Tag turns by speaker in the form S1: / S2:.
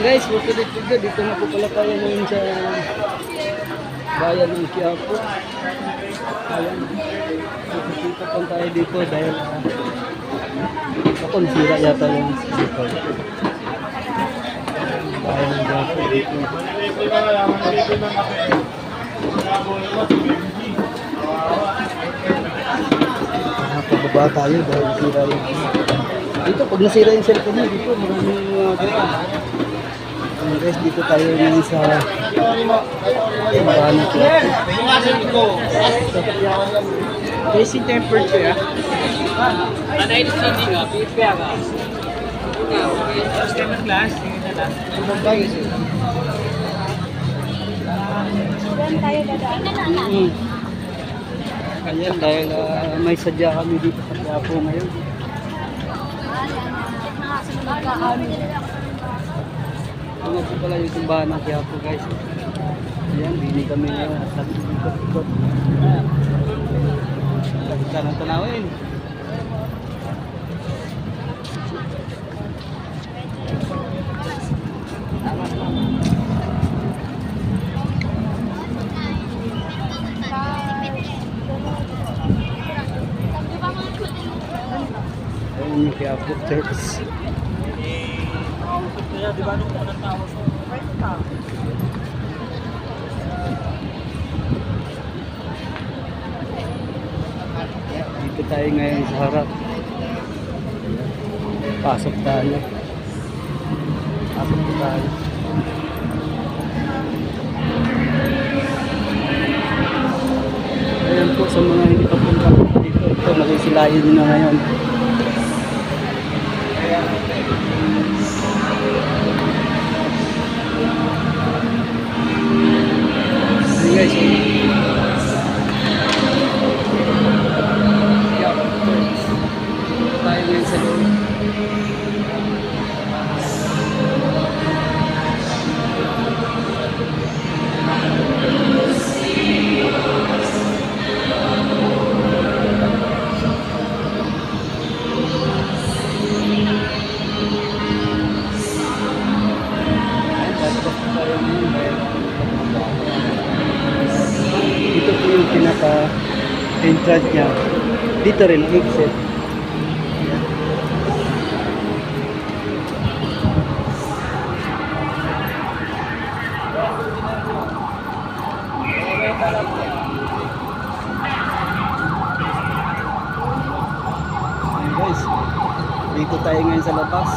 S1: guys, dito dito na po pala tayo ngayon sa bayan ng Quiapo. Ayan, dito po tayo dito dahil ako nasira yata yung dito. Bayan ng Quiapo dito. Pababa tayo dahil nasira yung dito. Pag nasira yung cellphone mo dito, maraming guys, dito tayo ngayon sa bahan ng Quiapo.
S2: Basic temperature ya.
S1: Ano yung sindi nga? Pipya ka?
S2: First time ng class, tingin na lang.
S1: Ayan, dahil may sadya kami dito sa Quiapo ngayon. Ano po pala yung simbahan ng Quiapo guys. Ayan, bini kami ngayon at nag-ikot-ikot. Lagka ng tanawin. Ayan yung Quiapo Church. Dito tayo ngayon sa harap. Pasok tayo. Pasok tayo. Ayan po sa mga hindi pa punta dito. Ito, nakisilayan na ngayon. Guys, tayo ngayon sa loob. Dito po yung pinaka-entrance niya. Dito rin ang exit. Ayan guys, dito tayo ngayon sa labas.